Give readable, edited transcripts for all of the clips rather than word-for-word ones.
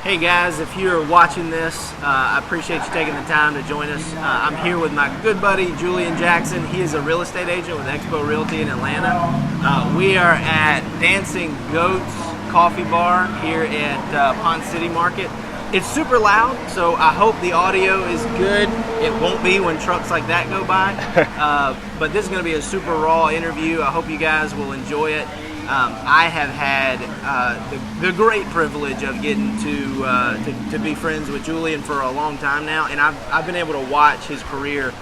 Hey guys, if you're watching this, I appreciate you taking the time to join us. I'm here with my good buddy Julian Jackson. He is a real estate agent with Expo Realty in Atlanta. We are at Dancing Goats Coffee Bar here at Pond City Market. It's super loud, so I hope the audio is good. It won't be when trucks like that go by. But this is going to be a super raw interview. I hope you guys will enjoy it. I have had the great privilege of getting to be friends with Julian for a long time now, and I've been able to watch his career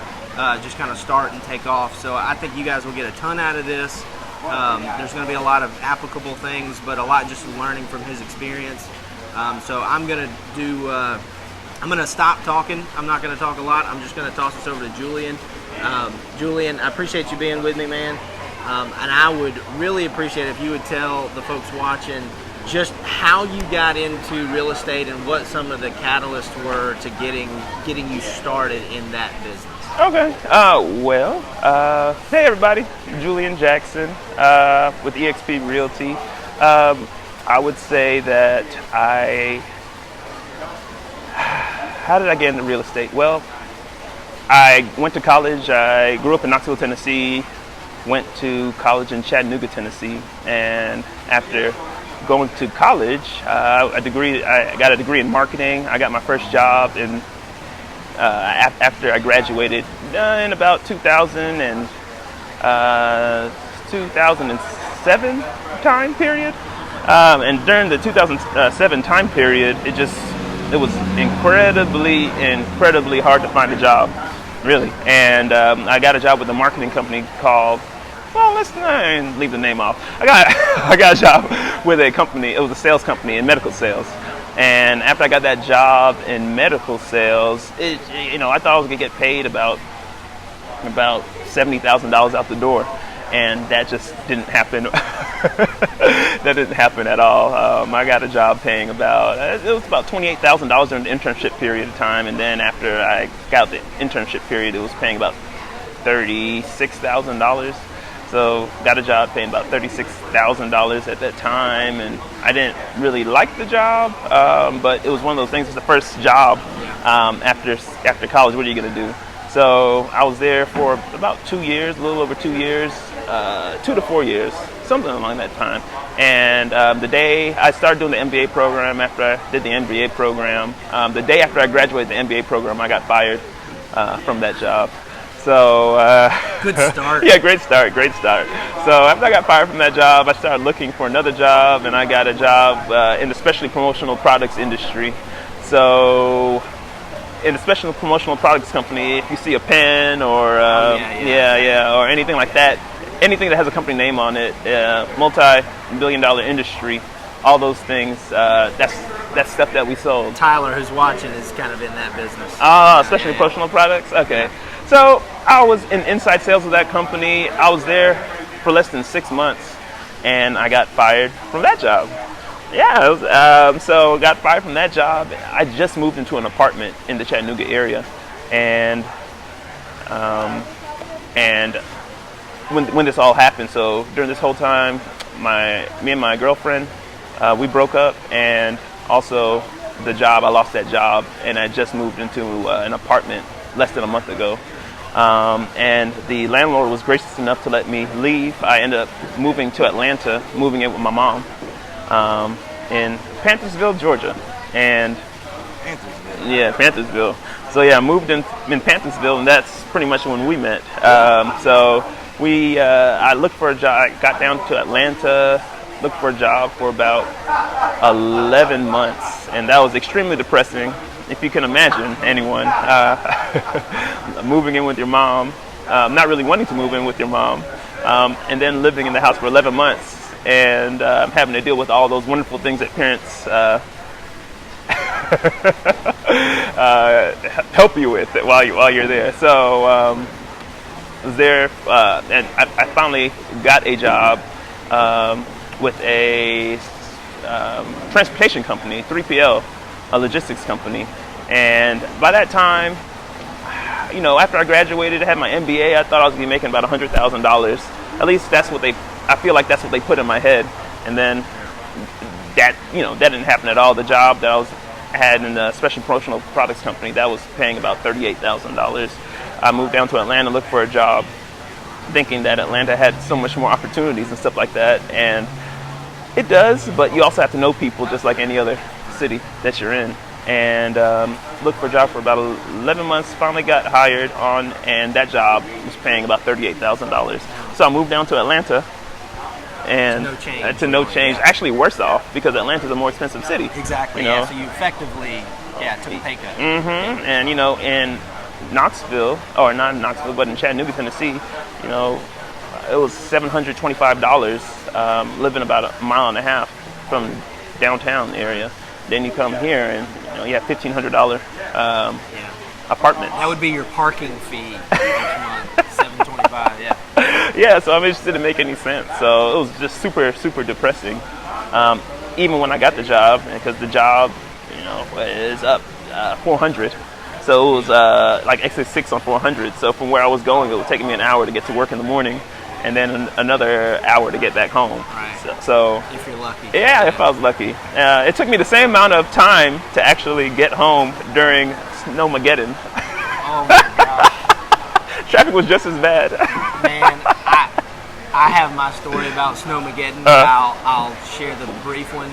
just kind of start and take off. So I think you guys will get a ton out of this. There's going to be a lot of applicable things, but a lot just learning from his experience. So I'm going to stop talking. I'm not going to talk a lot. I'm just going to toss this over to Julian. Julian, I appreciate you being with me, man. And I would really appreciate if you would tell the folks watching just how you got into real estate and what some of the catalysts were to getting you started in that business. Okay. Hey everybody, Julian Jackson with eXp Realty. I would say that how did I get into real estate? Well, I went to college. I grew up in Knoxville, Tennessee. Went to college in Chattanooga, Tennessee, and after going to college, I got a degree in marketing. I got my first job after I graduated in about 2007 time period. And during the 2007 time period, it was incredibly hard to find a job. Really, and I got a job with a marketing company called, well, let's leave the name off. I got a job with a company. It was a sales company in medical sales, and after I got that job in medical sales, I thought I was gonna get paid about $70,000 out the door, and that just didn't happen. That didn't happen at all. I got a job paying it was about $28,000 during the internship period of time, and then after I got the internship period, it was paying about $36,000. So got a job paying about $36,000 at that time, and I didn't really like the job, but it was one of those things. It's the first job after college. What are you gonna do? So I was there for about 2 years, a little over 2 years, 2 to 4 years, something along that time. And the day I started doing the MBA program, after I did the MBA program, the day after I graduated the MBA program, I got fired from that job. So good start. Yeah, great start. So after I got fired from that job, I started looking for another job, and I got a job in the specialty promotional products industry. So in a special promotional products company, if you see a pen or or anything like that, anything that has a company name on it, multi-billion-dollar industry, all those things, that's stuff that we sold. Tyler, who's watching, is kind of in that business. Especially promotional products? Okay. So I was in inside sales of that company. I was there for less than 6 months, and I got fired from that job. Yeah, so got fired from that job. I just moved into an apartment in the Chattanooga area, and when this all happened, so during this whole time, me and my girlfriend, we broke up, and also the job, I lost that job, and I just moved into an apartment less than a month ago. And the landlord was gracious enough to let me leave. I ended up moving to Atlanta, moving in with my mom. In Panthersville, Georgia, and Panthersville. So yeah, I moved in Panthersville, and that's pretty much when we met. So I looked for a job. I got down to Atlanta, looked for a job for about 11 months, and that was extremely depressing. If you can imagine, anyone moving in with your mom, not really wanting to move in with your mom, and then living in the house for 11 months. And having to deal with all those wonderful things that parents help you with while you're there. So I was there, and I finally got a job with a transportation company, 3PL, a logistics company. And by that time, after I graduated, I had my MBA. I thought I was going to be making about $100,000. At least I feel like that's what they put in my head. And then that didn't happen at all. The job that I was had in a special promotional products company that was paying about $38,000. I moved down to Atlanta, looked for a job, thinking that Atlanta had so much more opportunities and stuff like that, and it does, but you also have to know people just like any other city that you're in. And looked for a job for about 11 months, finally got hired on, and that job was paying about $38,000. So I moved down to Atlanta, and to no change. Actually worse off, because Atlanta's a more expensive city. Exactly, you know? yeah, so you effectively took a pay cut. Mm-hmm. And in Knoxville, or not in Knoxville, but in Chattanooga, Tennessee, it was $725, living about a mile and a half from downtown area. Then you come here and you have $1,500 apartment. That would be your parking fee each month, $725. Yeah. Yeah, so I'm interested to make any sense. So it was just super, super depressing. Even when I got the job, because the job, is up 400. So it was like exit 6 on 400. So from where I was going, it would take me an hour to get to work in the morning, and then another hour to get back home. Right. So if you're lucky. Yeah, if I was lucky. It took me the same amount of time to actually get home during Snowmageddon. Oh my gosh. Traffic was just as bad. Man, I have my story about Snowmageddon. I'll share the brief one.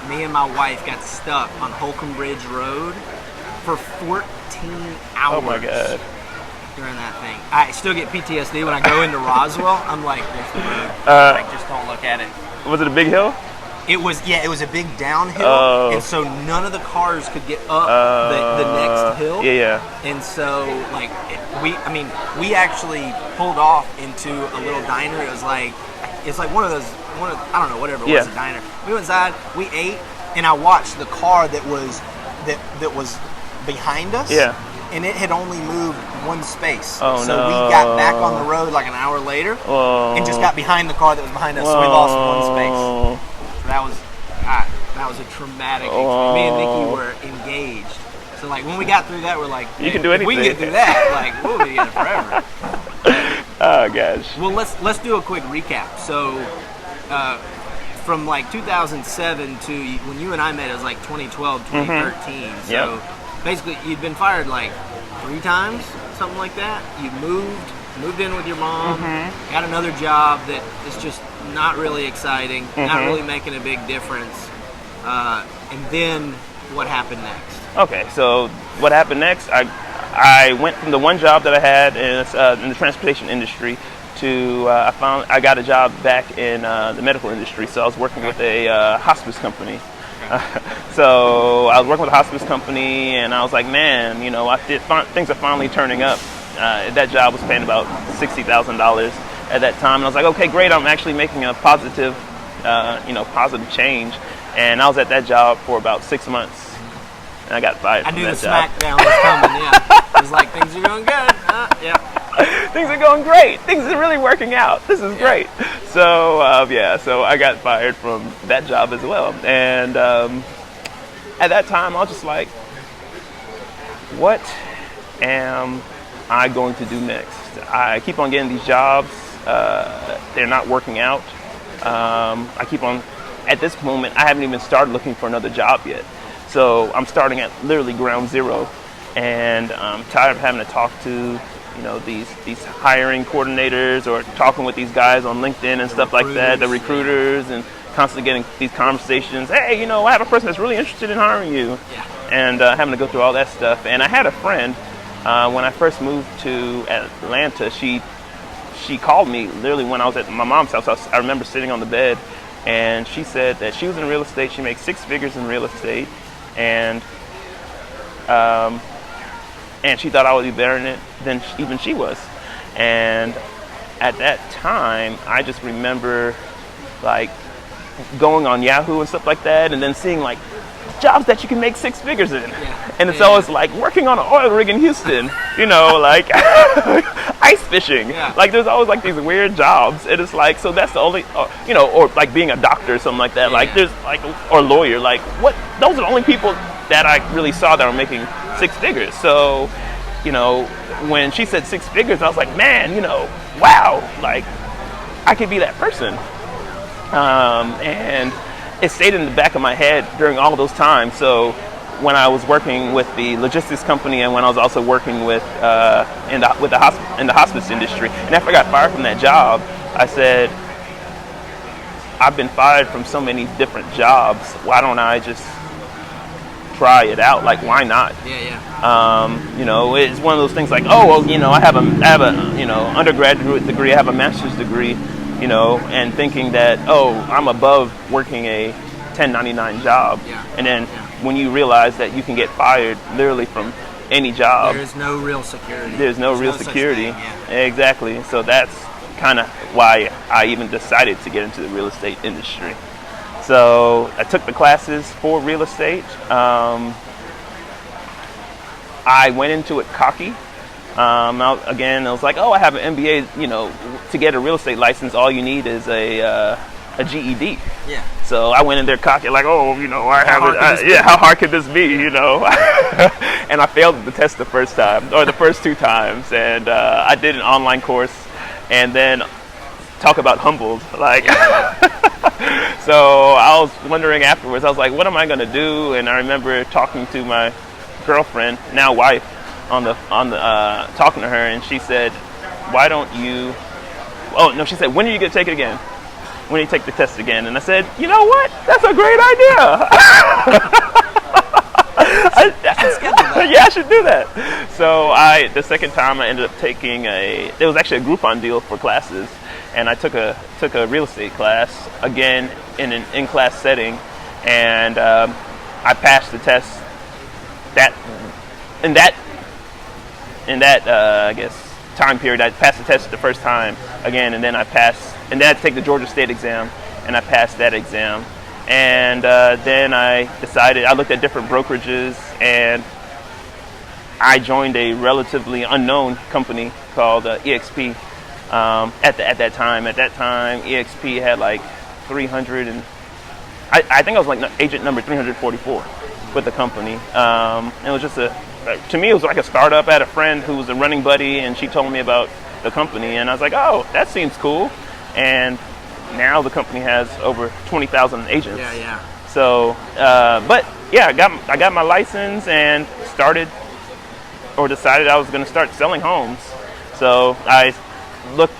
Me and my wife got stuck on Holcomb Bridge Road for 14 hours. Oh my God. During that thing. I still get PTSD when I go into Roswell. I'm like, there's the road. Just don't look at it. Was it a big hill? It was a big downhill, and so none of the cars could get up the next hill. Yeah. And so, we actually pulled off into a little diner. It's like one of I don't know, whatever it was, a diner. We went inside, we ate, and I watched the car that was behind us. Yeah. And it had only moved one space. Oh, so no. we got back on the road like an hour later, and just got behind the car that was behind us. Whoa. So we lost one space. So that was a traumatic experience. Me and Nikki were engaged. So when we got through that, we're like, you can do anything. If we can get through that, we'll be together forever. Oh gosh. Well, let's do a quick recap. So from 2007 to when you and I met, it was 2012, 2013. Mm-hmm. So basically, you'd been fired 3 times, something like that. You moved in with your mom, got another job that is just not really exciting, not really making a big difference. And then what happened next? Okay, so what happened next? I went from the one job that I had in the transportation industry to I got a job back in the medical industry. So I was working with a hospice company. So I was working with a hospice company, and I was like, man, things are finally turning up. That job was paying about $60,000 at that time, and I was like, okay, great, I'm actually making a positive change. And I was at that job for about 6 months, and I got fired. I knew the job. smackdown was coming. Yeah, it was like, things are going good. Yeah. Things are going great. Things are really working out. This is great. So so I got fired from that job as well. And at that time, I was just like, what am I going to do next? I keep on getting these jobs. They're not working out. I keep on, at this moment, I haven't even started looking for another job yet. So I'm starting at literally ground zero. And I'm tired of having to talk to these hiring coordinators, or talking with these guys on LinkedIn and stuff like that, the recruiters, and constantly getting these conversations. Hey, I have a person that's really interested in hiring you, and having to go through all that stuff. And I had a friend when I first moved to Atlanta. She called me literally when I was at my mom's house. I remember sitting on the bed, and she said that she was in real estate. She makes 6 figures in real estate, and she thought I would be better in it than even she was. And at that time, I just remember going on Yahoo and stuff like that, and then seeing jobs that you can make 6 figures in. And it's always working on an oil rig in Houston, ice fishing. There's always these weird jobs. And it's so that's the only, or being a doctor or something like that. There's or lawyer. What? Those are the only people that I really saw that were making 6 figures. So, when she said 6 figures, I was like, man, wow, I could be that person. And it stayed in the back of my head during all those times. So when I was working with the logistics company and when I was also working with in the hospice industry. And after I got fired from that job, I said, I've been fired from so many different jobs. Why don't I just try it out? Like, why not? You know, it's one of those things like, oh, well, you know, I have a you know, undergraduate degree, I have a master's degree, you know, and thinking that, oh, I'm above working a 1099 job. And then when you realize that you can get fired literally from any job. There's no real security. There's no real security. Exactly. So that's kind of why I even decided to get into the real estate industry. So I took the classes for real estate. I went into it cocky. Again, I was like, oh, I have an MBA. You know, to get a real estate license, all you need is a GED. Yeah. So I went in there cocky, like, oh, you know, I have it. Yeah, how hard could this be? You know. And I failed the test the first time, or the first 2 times, and I did an online course, and then talk about humbled, like. So I was wondering afterwards. I was like, what am I going to do? And I remember talking to my girlfriend, now wife, on the talking to her, and she said, why don't you? Oh no, she said, when are you going to take it again? When do you take the test again? And I said, you know what? That's a great idea. Yeah, I should do that. So the second time I ended up taking it was actually a Groupon deal for classes, and I took a real estate class again in an in-class setting, and I passed the test. In that I guess time period, I passed the test the first time again, and then I had to take the Georgia State exam, and I passed that exam. And then I decided, I looked at different brokerages, and I joined a relatively unknown company called EXP. At that time, EXP had like 300, and I think I was like agent number 344 with the company. It was just to me, it was like a startup. I had a friend who was a running buddy, and she told me about the company, and I was like, oh, that seems cool. And now the company has over 20,000 agents. Yeah. So, but yeah, I got my license and decided I was going to start selling homes. So I looked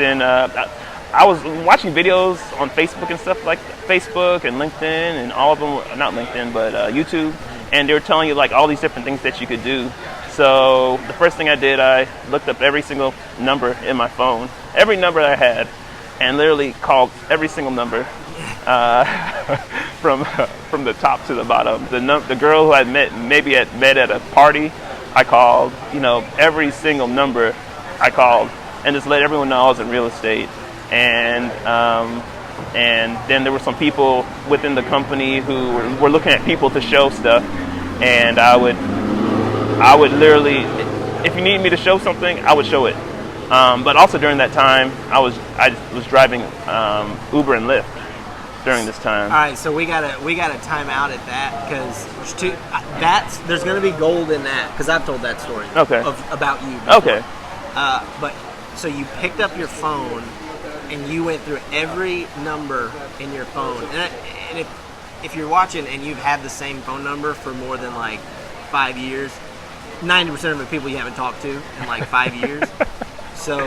in. I was watching videos on Facebook and stuff, like Facebook and LinkedIn and all of them. Not LinkedIn, but YouTube. And they were telling you like all these different things that you could do. So the first thing I did, I looked up every single number in my phone, every number I had, and literally called every single number from the top to the bottom. The girl who I met at a party, I called. You know, every single number I called, and just let everyone know I was in real estate. And then there were some people within the company who were looking at people to show stuff, and I would literally, if you need me to show something, I would show it. But also during that time, I was driving Uber and Lyft during this time. All right, so we gotta time out at that, because there's gonna be gold in that, because I've told that story. Okay. About you before. Okay. But so you picked up your phone and you went through every number in your phone, and if you're watching and you've had the same phone number for more than like 5 years, 90% of the people you haven't talked to in like 5 years. So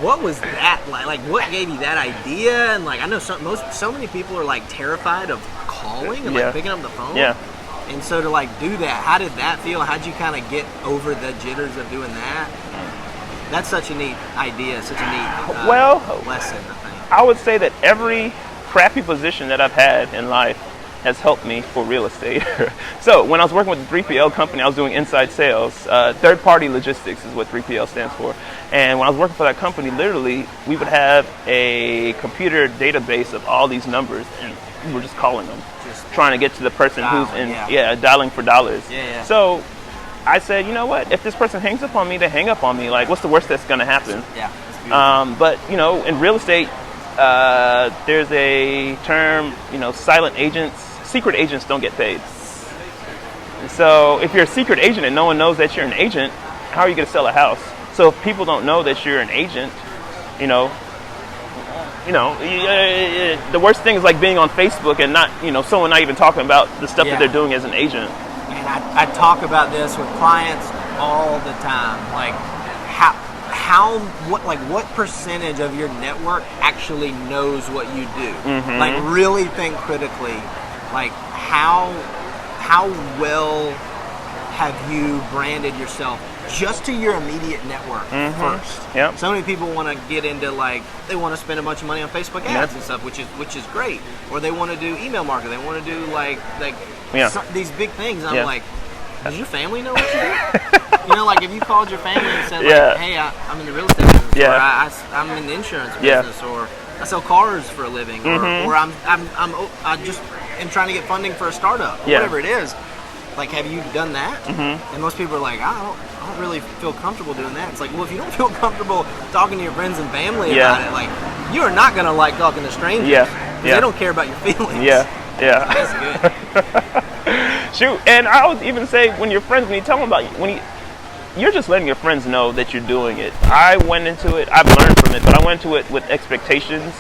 what was that like? Like, what gave you that idea? And like, I know so many people are like terrified of calling and like picking up the phone. Yeah. And so to like do that, how did that feel? How'd you kind of get over the jitters of doing that? That's such a neat idea, such a neat lesson, I think. I would say that every crappy position that I've had in life has helped me for real estate. So when I was working with the 3PL company, I was doing inside sales. Third-party logistics is what 3PL stands for. And when I was working for that company, literally, we would have a computer database of all these numbers, and we were just calling them, trying to get to the person who's dialing for dollars. Yeah. So I said, you know what? If this person hangs up on me, they hang up on me. Like, what's the worst that's going to happen? Yeah. But, you know, in real estate, there's a term, you know, silent agents. Secret agents don't get paid. So if you're a secret agent and no one knows that you're an agent, how are you going to sell a house? So if people don't know that you're an agent, you know, the worst thing is like being on Facebook and not, someone not even talking about the stuff that they're doing as an agent. And I talk about this with clients all the time. Like, what percentage of your network actually knows what you do? Mm-hmm. Like, really think critically. Like, how well have you branded yourself just to your immediate network first? Yep. So many people want to get into, like, they want to spend a bunch of money on Facebook ads and stuff, which is great. Or they want to do email marketing. They want to do these big things. I'm like, does your family know what you do? Like if you called your family and said, like, hey, I'm in the real estate business, or I'm in the insurance business, or I sell cars for a living, or I just am trying to get funding for a startup, whatever it is. Like, have you done that? Mm-hmm. And most people are like, I don't really feel comfortable doing that. It's like, well, if you don't feel comfortable talking to your friends and family about it, like, you are not going to like talking to strangers. They don't care about your feelings. That's good. Shoot, and I would even say when you tell them about you're just letting your friends know that you're doing it. I went into it, I've learned from it, but I went into it with expectations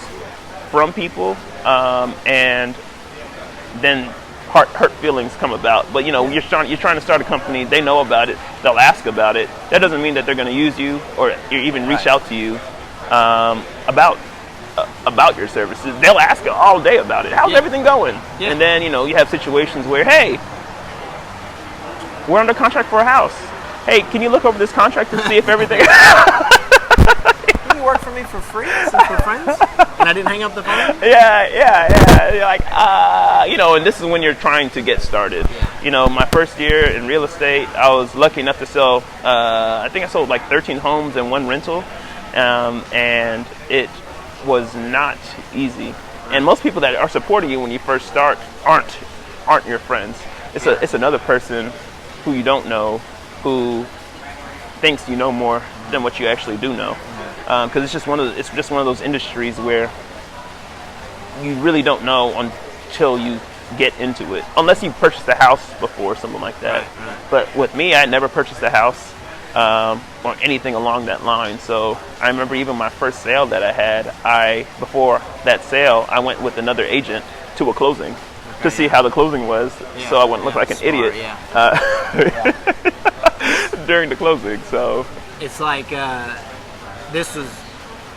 from people, and then hurt feelings come about. But you're trying to start a company, they know about it, they'll ask about it. That doesn't mean that they're going to use you or even reach out to you about your services. They'll ask all day about it. How's everything going? And then you have situations where, hey, we're under contract for a house. Hey, can you look over this contract to see if everything... Can you work for me for free since we're friends? And I didn't hang up the phone? Yeah. You're like, and this is when you're trying to get started. My first year in real estate, I was lucky enough to sell, I think I sold like 13 homes and 1 rental. And it was not easy. And most people that are supporting you when you first start aren't your friends. It's another person who you don't know, who thinks you know more than what you actually do know, because it's just one of those industries where you really don't know until you get into it, unless you purchased a house before or something like that. Right. But with me, I never purchased a house or anything along that line. So I remember even my first sale that I had, before that sale, I went with another agent to a closing. To see how the closing was, so I wouldn't look like an idiot during the closing. So it's like I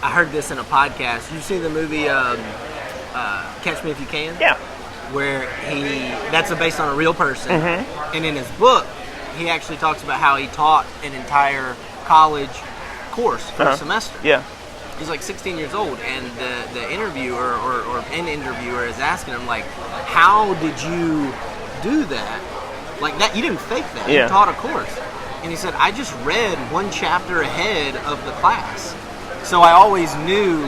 heard this in a podcast. You see the movie Catch Me If You Can? Yeah. Where that's based on a real person, and in his book, he actually talks about how he taught an entire college course for a semester. Yeah. He's like 16 years old, and the interviewer or an interviewer is asking him, like, how did you do that? Like, that you didn't fake that. You taught a course. And he said, I just read 1 chapter ahead of the class. So I always knew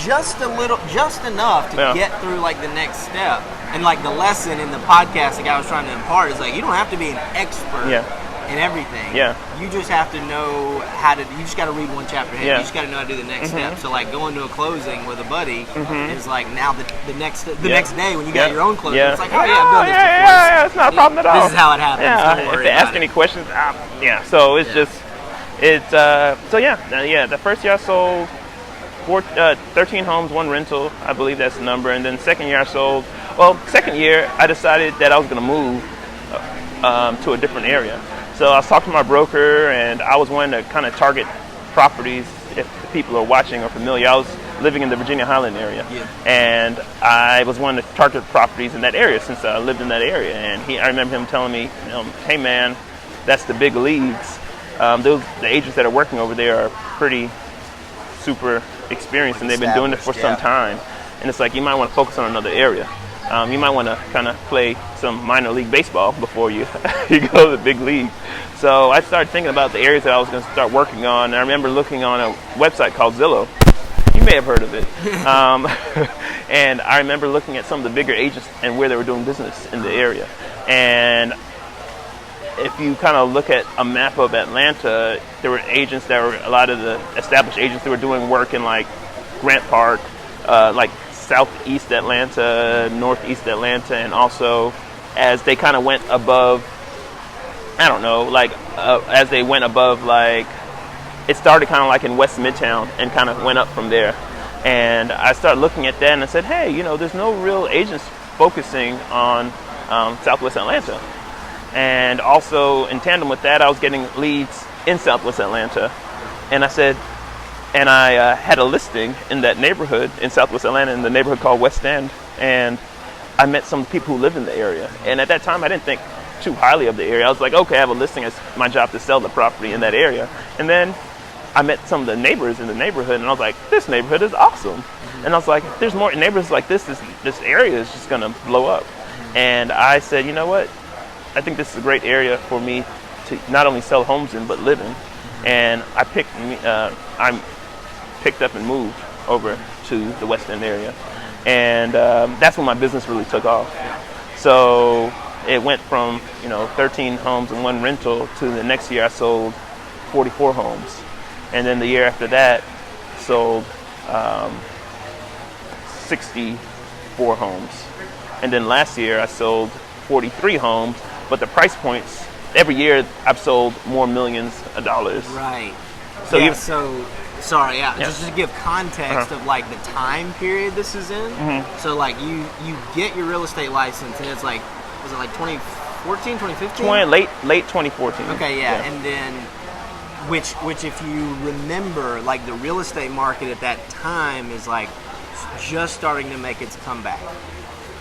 just enough to get through, like, the next step. And, like, the lesson in the podcast the guy was trying to impart is, like, you don't have to be an expert in everything. You just have to know you just got to read 1 chapter ahead. You just got to know how to do the next step. So, like, going to a closing with a buddy is like, now the next day when you got your own closing, it's like, oh yeah, I've done this before. It's not a problem at all. This is how it happens. Don't worry if they ask any questions, so it's just the first year I sold 13 homes, 1 rental, I believe that's the number. And then second year I decided that I was going to move to a different area. So I was talking to my broker, and I was wanting to kind of target properties. If people are watching or familiar, I was living in the Virginia Highland area, and I was wanting to target properties in that area since I lived in that area. And I remember him telling me, hey man, that's the big leagues. The agents that are working over there are pretty super experienced, and they've been doing it for some time. And it's like, you might want to focus on another area. You might want to kind of play some minor league baseball before you go to the big league. So I started thinking about the areas that I was going to start working on. And I remember looking on a website called Zillow. You may have heard of it. And I remember looking at some of the bigger agents and where they were doing business in the area. And if you kind of look at a map of Atlanta, there were agents that were, a lot of the established agents that were doing work in like Grant Park, like southeast Atlanta, northeast Atlanta, and also as they kind of went above, I don't know, like as they went above, like it started kind of like in West Midtown and kind of went up from there. And I started looking at that and I said, hey, you know, there's no real agents focusing on Southwest Atlanta. And also in tandem with that, I was getting leads in Southwest Atlanta. And I said, and I had a listing in that neighborhood in Southwest Atlanta, in the neighborhood called West End. And I met some people who lived in the area. And at that time, I didn't think too highly of the area. I was like, okay, I have a listing. It's my job to sell the property in that area. And then I met some of the neighbors in the neighborhood, and I was like, this neighborhood is awesome. And I was like, if there's more neighborhoods like this area is just going to blow up. And I said, you know what? I think this is a great area for me to not only sell homes in, but live in. And I picked up and moved over to the West End area. And that's when my business really took off. So it went from, 13 homes and 1 rental to the next year I sold 44 homes. And then the year after that, sold 64 homes. And then last year I sold 43 homes, but the price points, every year I've sold more millions of dollars. Right. So yeah, just to give context of like the time period this is in. Mm-hmm. So like you get your real estate license and it's like, was it like 2014, 2015? Late 2014. Okay, yeah. And then which if you remember, like the real estate market at that time is like just starting to make its comeback.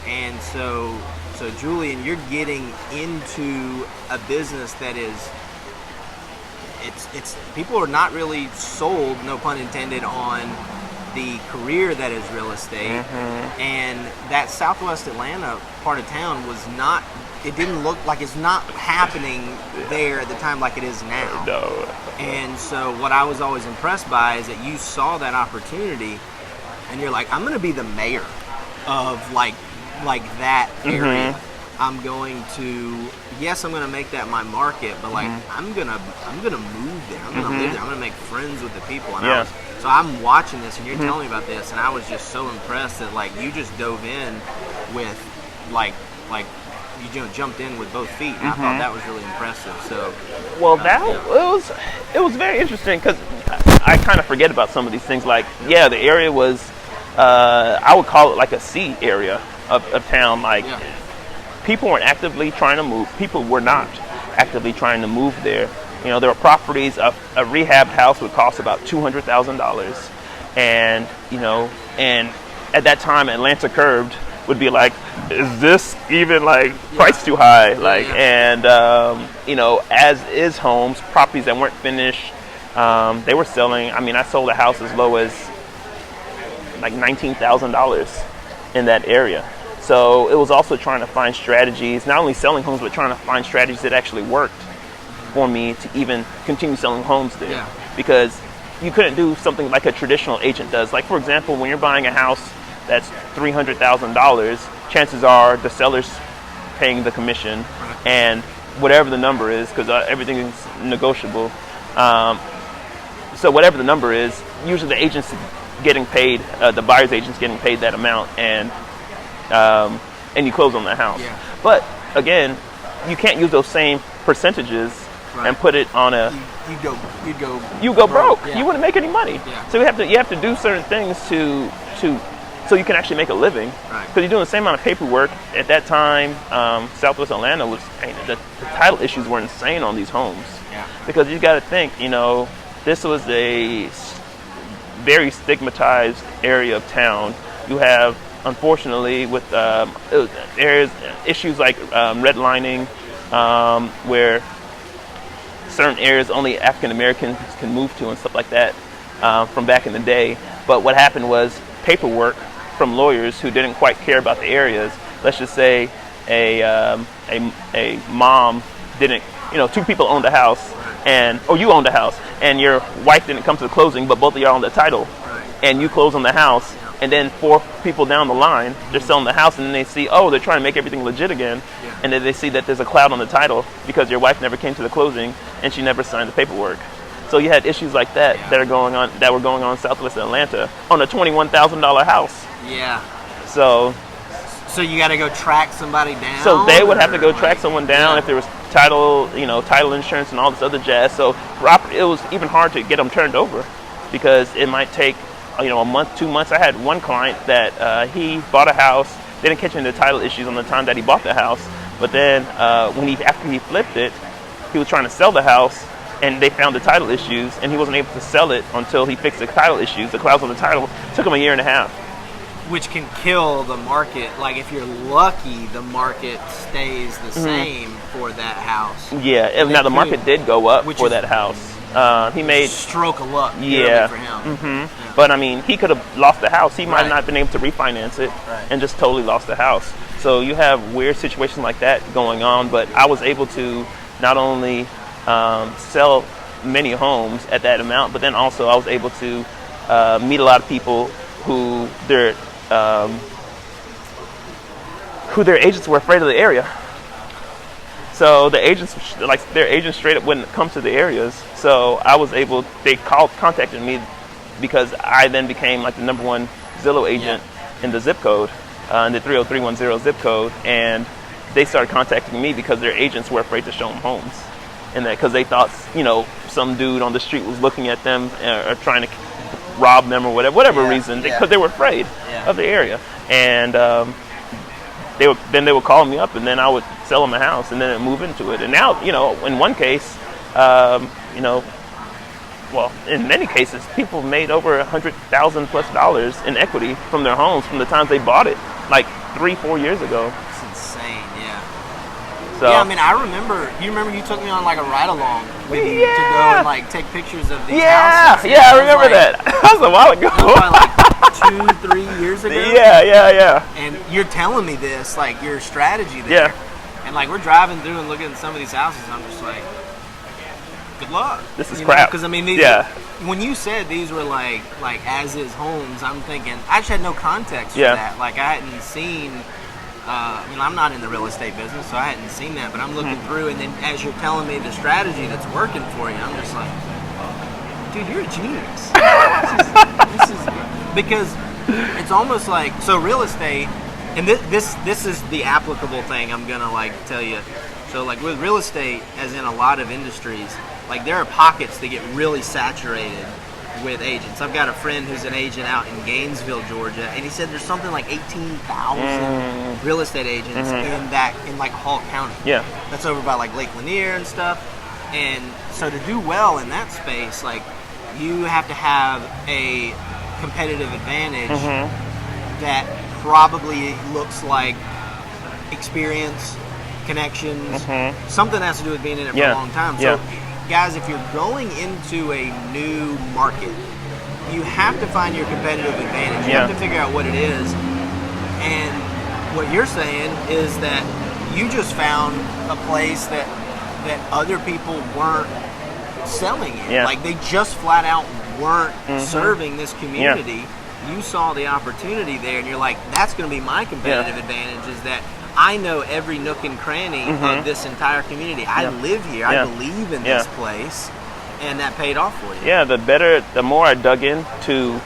And so Julian, you're getting into a business that is, it's people are not really sold, no pun intended, on the career that is real estate. Mm-hmm. And that Southwest Atlanta part of town was not, it didn't look like it's not happening there at the time like it is now. No. And so what I was always impressed by is that you saw that opportunity and you're like, I'm going to be the mayor of like that area. Mm-hmm. I'm going to make that my market, but like I'm gonna move there. I'm gonna live there. I'm gonna make friends with the people. And so I'm watching this, and you're telling me about this, and I was just so impressed that like you just dove in with like you jumped in with both feet. And I thought that was really impressive. So it was very interesting because I kind of forget about some of these things. Like the area was I would call it like a C area of town. Like. People weren't actively trying to move. People were not actively trying to move there. There were properties. A rehabbed house would cost about $200,000, and and at that time, Atlanta Curved would be like, is this even like price too high? And as is homes, properties that weren't finished, they were selling. I mean, I sold a house as low as like $19,000 in that area. So it was also trying to find strategies, not only selling homes, but trying to find strategies that actually worked for me to even continue selling homes there. Yeah. Because you couldn't do something like a traditional agent does. Like, for example, when you're buying a house that's $300,000, chances are the seller's paying the commission and whatever the number is, because everything is negotiable. So whatever the number is, usually the agent's getting paid, the buyer's agent's getting paid that amount, and you close on the house. Yeah. But again, you can't use those same percentages and put it on a. You go broke. Yeah. You wouldn't make any money. Yeah. So you have to do certain things so you can actually make a living. Because you're doing the same amount of paperwork. At that time, Southwest Atlanta the title issues were insane on these homes. Yeah. Because you got to think, this was a very stigmatized area of town. You have, unfortunately, with there's issues like redlining, where certain areas only African Americans can move to and stuff like that from back in the day. But what happened was paperwork from lawyers who didn't quite care about the areas. Let's just say a mom didn't, two people owned a house, you owned a house, and your wife didn't come to the closing, but both of y'all owned the title, and you close on the house. And then 4 people down the line, they're selling the house, and then they see, they're trying to make everything legit again. Yeah. And then they see that there's a cloud on the title because your wife never came to the closing and she never signed the paperwork. So you had issues like that that were going on in Southwest Atlanta on a $21,000 house. Yeah. So you got to go track somebody down. So they would have to go track someone down if there was title insurance and all this other jazz. So it was even hard to get them turned over because it might take a month, 2 months. I had one client that he bought a house. They didn't catch any of the title issues on the time that he bought the house. But then after he flipped it, he was trying to sell the house, and they found the title issues, and he wasn't able to sell it until he fixed the title issues. The clouds on the title took him a year and a half. Which can kill the market. Like, if you're lucky, the market stays the same for that house. Yeah, now the market did go up for that house. He made stroke of luck. Yeah. For him. Yeah. But I mean, he could have lost the house. He might not have been able to refinance it and just totally lost the house. So you have weird situations like that going on. But I was able to not only sell many homes at that amount, but then also I was able to meet a lot of people who their agents were afraid of the area. So the agents, their agents straight up wouldn't come to the areas. So I was able, contacted me because I then became like the #1 Zillow agent in the zip code, in the 30310 zip code. And they started contacting me because their agents were afraid to show them homes. And that because they thought, some dude on the street was looking at them or trying to rob them or whatever reason, because they were afraid of the area. And they would call me up, and then I would sell them a house, and then I'd move into it. And now, in one case, in many cases, people made over $100,000+ in equity from their homes from the time they bought it, like 3-4 years ago. It's insane, yeah. So, yeah, I mean, I remember. You remember you took me on like a ride along with you to go and like take pictures of these houses. Yeah, I remember that. That was a while ago. That was like 2-3 years ago. Yeah. And you're telling me this, like your strategy there. Yeah. And like we're driving through and looking at some of these houses, I'm just like, good luck. This is crap. Because I mean, when you said these were like as is homes, I'm thinking I just had no context for that. Like I hadn't seen. I'm not in the real estate business, so I hadn't seen that. But I'm looking through, and then as you're telling me the strategy that's working for you, I'm just like, dude, you're a genius. this is because it's almost like real estate, and this is the applicable thing I'm gonna like tell you. So like with real estate, as in a lot of industries, like there are pockets that get really saturated with agents. I've got a friend who's an agent out in Gainesville, Georgia, and he said there's something like 18,000 real estate agents in like Hall County. Yeah, that's over by like Lake Lanier and stuff. And so to do well in that space, like you have to have a competitive advantage that probably looks like experience, connections, something has to do with being in it for a long time. So guys, if you're going into a new market, you have to find your competitive advantage. You have to figure out what it is. And what you're saying is that you just found a place that other people weren't selling in. Like they just flat out weren't serving this community. You saw the opportunity there, and you're like, that's going to be my competitive advantage, is that I know every nook and cranny of this entire community. I live here. I believe in this place, and that paid off for you. Yeah, the more I dug into,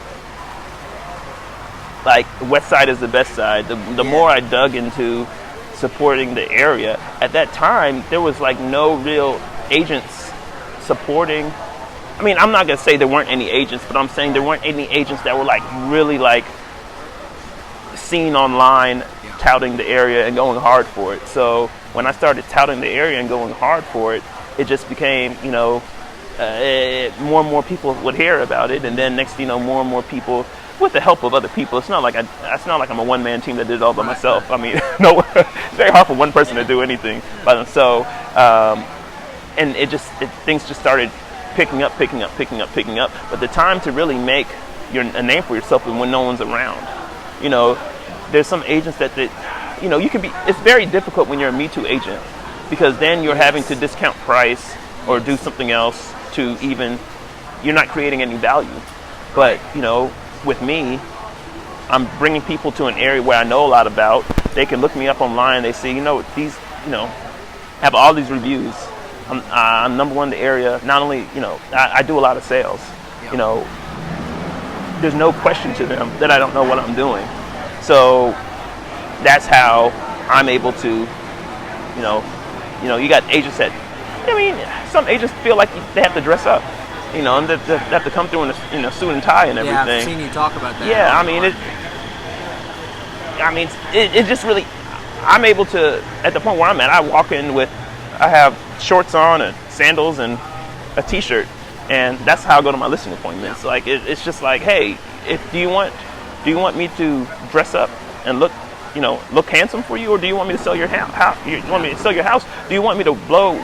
like, West Side is the best side, the more I dug into supporting the area. At that time, there was, like, no real agents supporting. I mean, I'm not going to say there weren't any agents, but I'm saying there weren't any agents that were, like, really, like, seen online touting the area and going hard for it. So when I started touting the area and going hard for it, it just became, more and more people would hear about it, and then next thing you know, more and more people, with the help of other people. It's not like I'm a one-man team that did it all by myself. I mean, no, it's very hard for one person to do anything by themselves. And things just started picking up. But the time to really make a name for yourself is when no one's around. There's some agents that you can be. It's very difficult when you're a Me Too agent, because then you're having to discount price or do something else to even. You're not creating any value. But with me, I'm bringing people to an area where I know a lot about. They can look me up online. They see, these, have all these reviews. I'm #1 in the area. Not only, I do a lot of sales. There's no question to them that I don't know what I'm doing. So that's how I'm able to, you got agents that, some agents feel like they have to dress up. you know, and they have to come through in a suit and tie and everything. Yeah, I've seen you talk about that. Yeah, it just really, I'm able to, at the point where I'm at, I walk in with, I have shorts on and sandals and a t-shirt, and that's how I go to my listing appointments. Like it's just like, hey, do you want me to dress up and look handsome for you, or do you want me to sell your house? You want me to sell your house? Do you want me to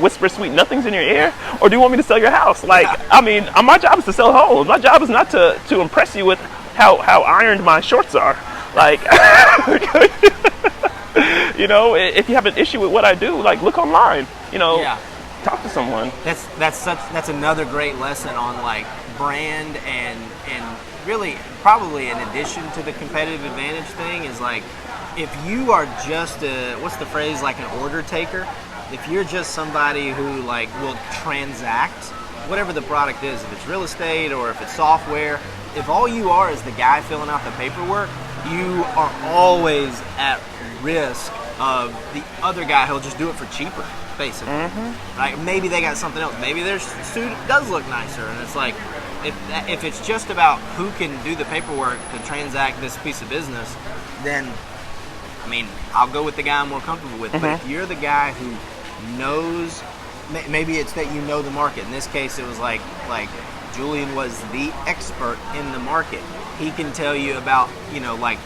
whisper sweet nothings in your ear, or do you want me to sell your house? Like, I mean, my job is to sell homes. My job is not to impress you with how ironed my shorts are. Like, you know, if you have an issue with what I do, like, look online. You know, talk to someone. That's another great lesson on like brand and really probably in addition to the competitive advantage thing is like, if you are just what's the phrase, like an order taker, if you're just somebody who like will transact whatever the product is, if it's real estate or if it's software, if all you are is the guy filling out the paperwork, you are always at risk of the other guy who'll just do it for cheaper, basically. Right? Maybe they got something else. Maybe their suit does look nicer, and it's like, if it's just about who can do the paperwork to transact this piece of business, then I mean, I'll go with the guy I'm more comfortable with. But if you're the guy who knows, maybe it's that you know the market. In this case, it was like Julian was the expert in the market. He can tell you about, you know, like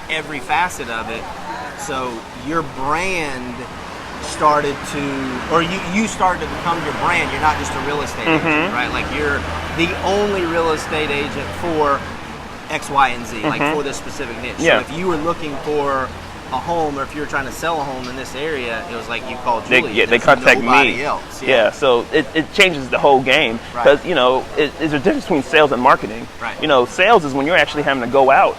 every facet of it. So your brand started to, or you started to become your brand. You're not just a real estate agent, right? Like you're the only real estate agent for X, Y, and Z, like for this specific niche. So if you were looking for a home, or if you were trying to sell a home in this area, it was like you called Julian. They contact me. Else. So it changes the whole game, because you know, there's a difference between sales and marketing. You know, sales is when you're actually having to go out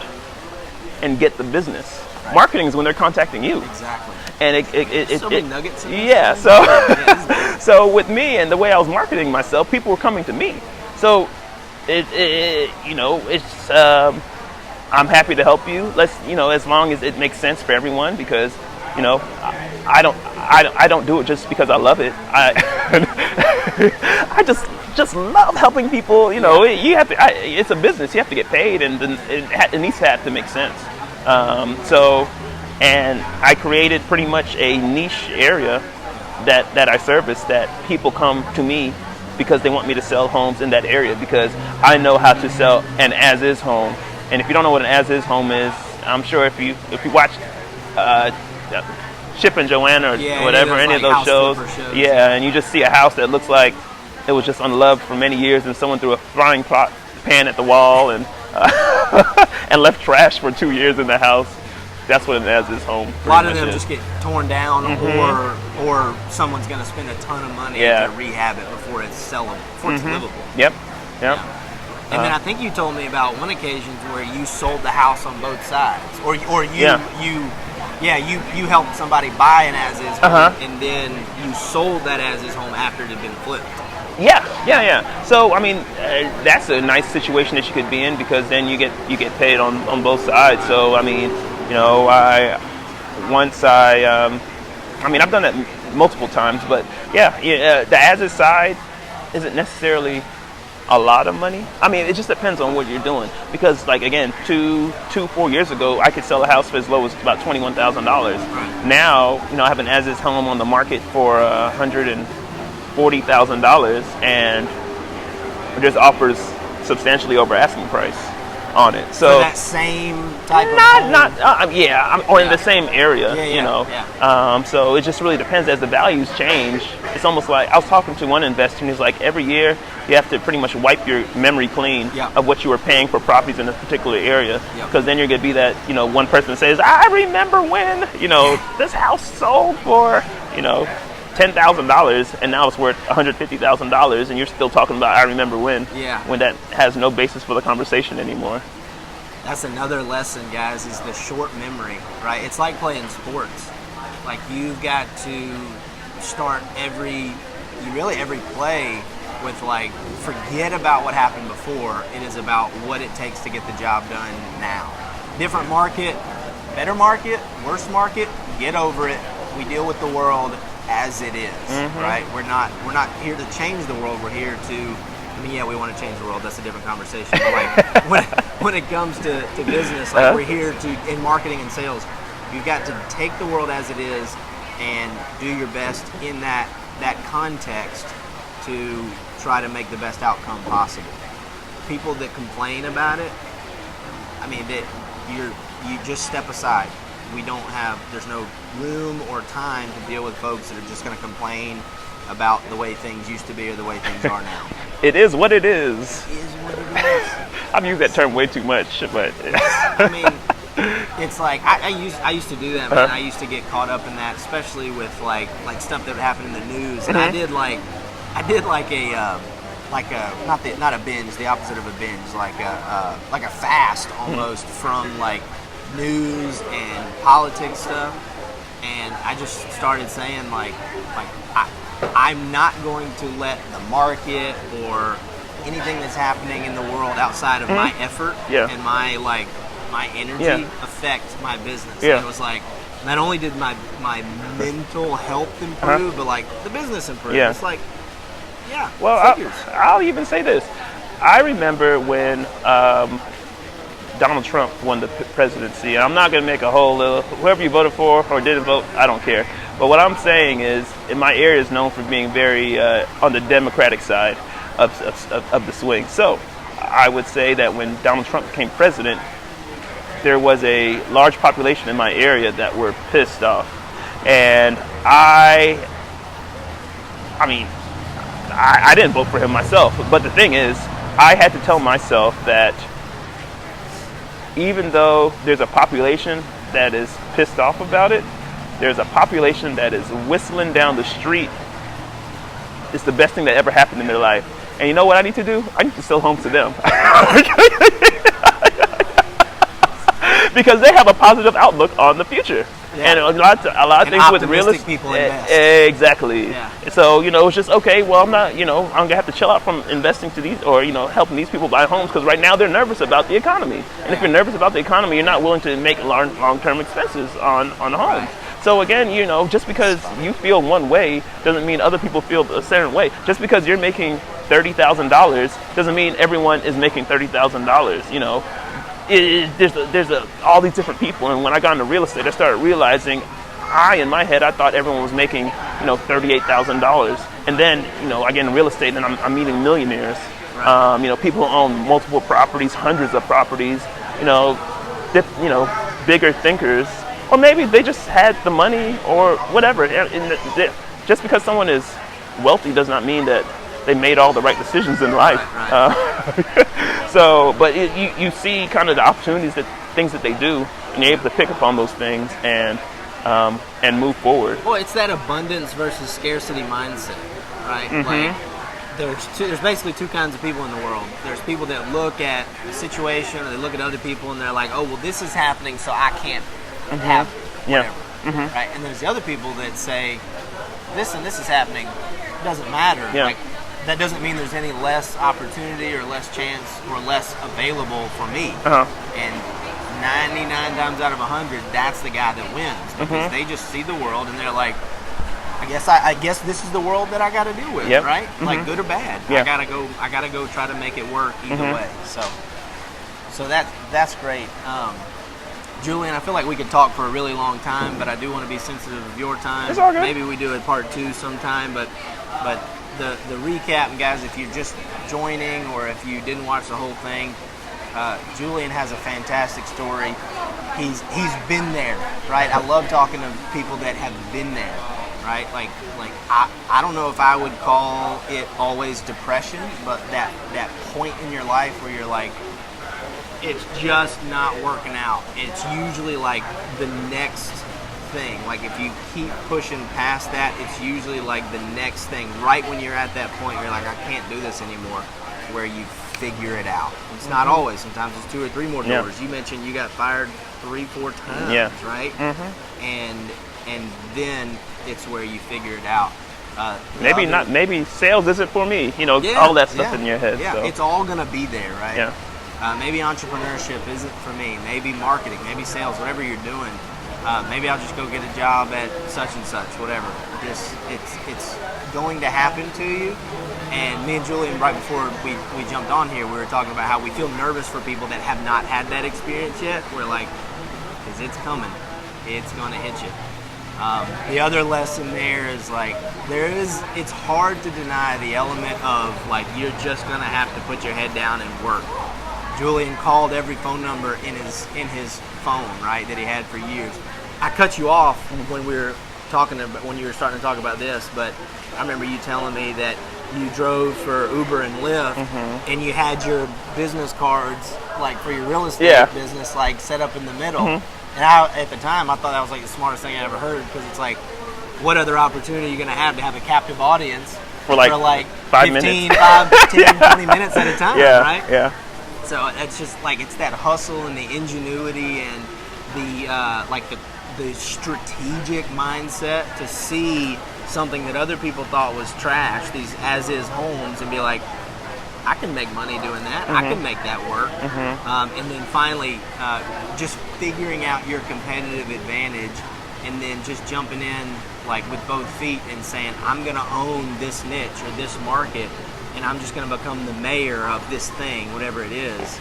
and get the business. Marketing is when they're contacting you. Exactly. And so many nuggets. So with me and the way I was marketing myself, people were coming to me. So you know, it's I'm happy to help you. You know, as long as it makes sense for everyone, because, you know, I don't do it just because I love it. I just love helping people. You know, you have to. It's a business. You have to get paid, and it needs to have to make sense. And I created pretty much a niche area that I service, that people come to me because they want me to sell homes in that area, because I know how to sell an as-is home. And if you don't know what an as-is home is, I'm sure if you watch Chip and Joanna or whatever, any of those shows, and you just see a house that looks like it was just unloved for many years, and someone threw a frying pan at the wall and and left trash for 2 years in the house. That's what an as-is home. A lot of them just get torn down, or someone's going to spend a ton of money to rehab it before it's sellable, before it's livable. Yep. And then I think you told me about one occasion where you sold the house on both sides, or you helped somebody buy an as-is home, and then you sold that as-is home after it had been flipped. Yeah. So I mean, that's a nice situation that you could be in, because then you get paid on both sides. So I mean, you know, I've done that multiple times, but the as-is side isn't necessarily a lot of money. I mean, it just depends on what you're doing, because like, again, 4 years ago, I could sell a house for as low as about $21,000. Now, you know, I have an as-is home on the market for $140,000, and there's offers substantially over asking price on it. So that same type of home? Or in the same area, you know. So it just really depends. As the values change, it's almost like, I was talking to one investor, and he's like, every year you have to pretty much wipe your memory clean of what you were paying for properties in this particular area, because then you're going to be that, you know, one person says, I remember when, you know, this house sold for, you know, $10,000, and now it's worth $150,000, and you're still talking about I remember when that has no basis for the conversation anymore. That's another lesson, guys, is the short memory, right? It's like playing sports. Like, you've got to start every play with, like, forget about what happened before. It is about what it takes to get the job done now. Different market, better market, worse market, get over it. We deal with the world as it is, right? We're not here to change the world. We're here to I mean, yeah, we want to change the world. That's a different conversation. But like when it comes to business, like we're here in marketing and sales, you've got to take the world as it is and do your best in that context to try to make the best outcome possible. People that complain about it, I mean, that you just step aside. There's no room or time to deal with folks that are just going to complain about the way things used to be or the way things are now. It is what it is. It is what it is. I've used that term way too much, but I mean, it's like I used to do that, man. I used to get caught up in that, especially with like stuff that would happen in the news. And I did like a not a binge, the opposite of a binge, like a fast almost from like news and politics stuff. And I just started saying like I'm not going to let the market or anything that's happening in the world outside of my effort and my energy affect my business. And it was like, not only did my mental health improve, but like the business improved. It's like, well, I'll even say this. I remember when Donald Trump won the presidency. And I'm not going to make a whole little, whoever you voted for or didn't vote, I don't care. But what I'm saying is, in my area is known for being very on the Democratic side of the swing. So I would say that when Donald Trump became president, there was a large population in my area that were pissed off. And I didn't vote for him myself. But the thing is, I had to tell myself that even though there's a population that is pissed off about it, there's a population that is whistling down the street. It's the best thing that ever happened in their life. And you know what I need to do? I need to sell homes to them. Because they have a positive outlook on the future. Yeah. And a lot of things with real estate people invest. Exactly. Yeah. So, it's just, okay, well, I'm not, I'm going to have to chill out from investing to these or, helping these people buy homes because right now they're nervous about the economy. And if you're nervous about the economy, you're not willing to make long-term expenses on a home. Right. So again, just because you feel one way doesn't mean other people feel a certain way. Just because you're making $30,000 doesn't mean everyone is making $30,000, there's all these different people, and when I got into real estate, I started realizing, in my head, I thought everyone was making, $38,000, and then, I get in real estate, and I'm meeting millionaires, right. People who own multiple properties, hundreds of properties, bigger thinkers, or maybe they just had the money or whatever. Just because someone is wealthy does not mean that they made all the right decisions in life. Right. But you see kind of the opportunities, things that they do, and you're able to pick up on those things and move forward. Well, it's that abundance versus scarcity mindset, right? Like there's basically two kinds of people in the world. There's people that look at the situation or they look at other people and they're like, oh, well, this is happening, so I can't have whatever, right? And there's the other people that say, listen, this is happening, it doesn't matter. Like, that doesn't mean there's any less opportunity or less chance or less available for me. And 99 times out of 100, that's the guy that wins because they just see the world and they're like, I guess this is the world that I got to deal with, right? Like good or bad, I gotta go try to make it work either way. So that's great. Julian, I feel like we could talk for a really long time, but I do want to be sensitive of your time. It's all good. Maybe we do a part 2 sometime, but the recap, and guys, if you're just joining or if you didn't watch the whole thing, Julian has a fantastic story. He's been there, right? I love talking to people that have been there, right? Like I don't know if I would call it always depression, but that point in your life where you're like, it's just not working out. It's usually like the next thing. Like if you keep pushing past that, it's usually like the next thing. Right when you're at that point, you're like, I can't do this anymore, where you figure it out. It's not always. Sometimes it's 2 or 3 more doors. You mentioned you got fired 3-4 times, right? And then it's where you figure it out. Maybe sales isn't for me. All that stuff in your head. Yeah, so. It's all gonna be there, right? Yeah. Maybe entrepreneurship isn't for me. Maybe marketing, maybe sales, whatever you're doing. maybe I'll just go get a job at such and such, whatever. It's going to happen to you. And me and Julian, right before we jumped on here, we were talking about how we feel nervous for people that have not had that experience yet. We're like, because it's coming. It's going to hit you. The other lesson there is like, it's hard to deny the element of like, you're just going to have to put your head down and work. Julian called every phone number in his phone, right, that he had for years. I cut you off when we were talking about, when you were starting to talk about this, but I remember you telling me that you drove for Uber and Lyft, and you had your business cards, like for your real estate business, like set up in the middle. And at the time, I thought that was like the smartest thing I ever heard, because it's like, what other opportunity are you going to have a captive audience for like 5 minutes, 10, 20 minutes at a time, right? Yeah. So it's just like, it's that hustle and the ingenuity and the strategic mindset to see something that other people thought was trash, these as-is homes, and be like, I can make money doing that. I can make that work. And then finally, just figuring out your competitive advantage, and then just jumping in like with both feet and saying, I'm going to own this niche or this market, and I'm just going to become the mayor of this thing, whatever it is.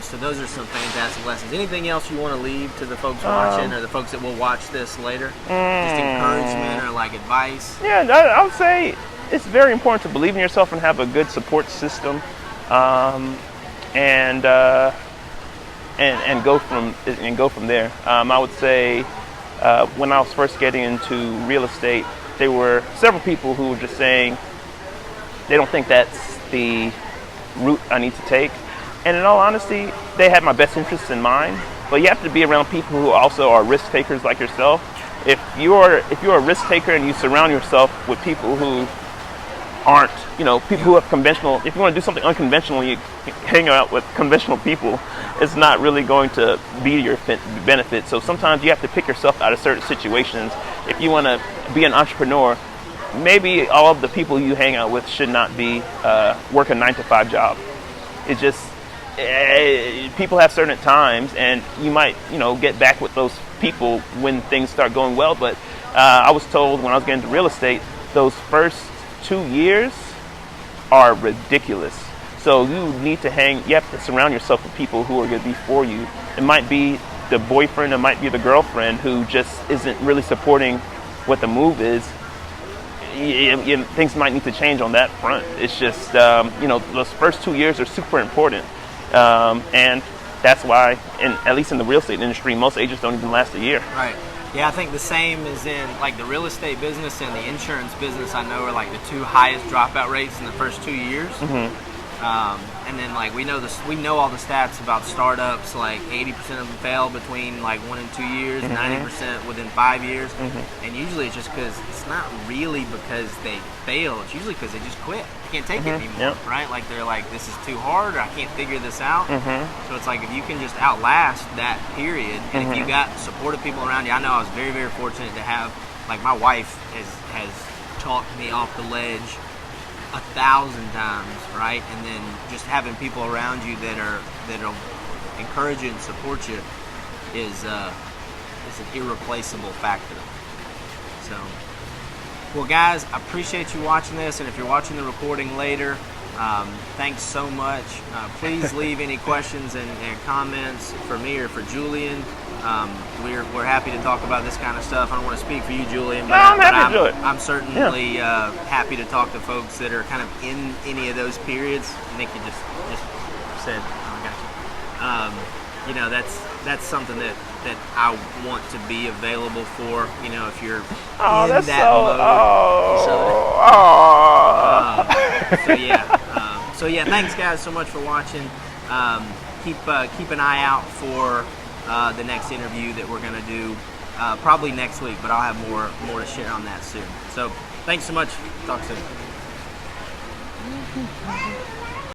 So those are some fantastic lessons. Anything else you want to leave to the folks watching, or the folks that will watch this later? Just encouragement or like advice? Yeah, I would say it's very important to believe in yourself and have a good support system, and go from there. I would say when I was first getting into real estate, there were several people who were just saying they don't think that's the route I need to take. And in all honesty, they had my best interests in mind. But you have to be around people who also are risk takers like yourself. If you're a risk taker and you surround yourself with people who aren't, people who have conventional, if you want to do something unconventional, you hang out with conventional people, it's not really going to be your benefit. So sometimes you have to pick yourself out of certain situations. If you want to be an entrepreneur, maybe all of the people you hang out with should not be work a 9-to-5 job. It's just, people have certain times, and you might, get back with those people when things start going well. But I was told when I was getting into real estate, those first 2 years are ridiculous. So you have to surround yourself with people who are going to be for you. It might be the boyfriend, it might be the girlfriend who just isn't really supporting what the move is. Things might need to change on that front. It's just, those first 2 years are super important. And that's why, at least in the real estate industry, most agents don't even last a year. Right. Yeah, I think the same is in like the real estate business and the insurance business. I know are like the two highest dropout rates in the first 2 years. And then like we know all the stats about startups. Like 80% of them fail between like 1 and 2 years, 90% within 5 years. And usually it's just because it's not really because they fail. It's usually because they just quit. They can't take it anymore, right? Like they're like, this is too hard, or I can't figure this out. So it's like, if you can just outlast that period, and if you got supportive people around you. I know I was very, very fortunate to have, like, my wife has talked me off the ledge 1,000 times, right? And then just having people around you that'll encourage you and support you is an irreplaceable factor. So, well, guys, I appreciate you watching this, and if you're watching the recording later, thanks so much. Please leave any questions and comments for me or for Julian. We're happy to talk about this kind of stuff. I don't want to speak for you, Julian, but, I'm happy to do it. I'm certainly happy to talk to folks that are kind of in any of those periods. Nick, you just said, oh, I got you. That's something that I want to be available for. If you're in that mode. So yeah, thanks guys so much for watching. Keep an eye out for the next interview that we're gonna do probably next week, but I'll have more to share on that soon. So thanks so much. Talk soon.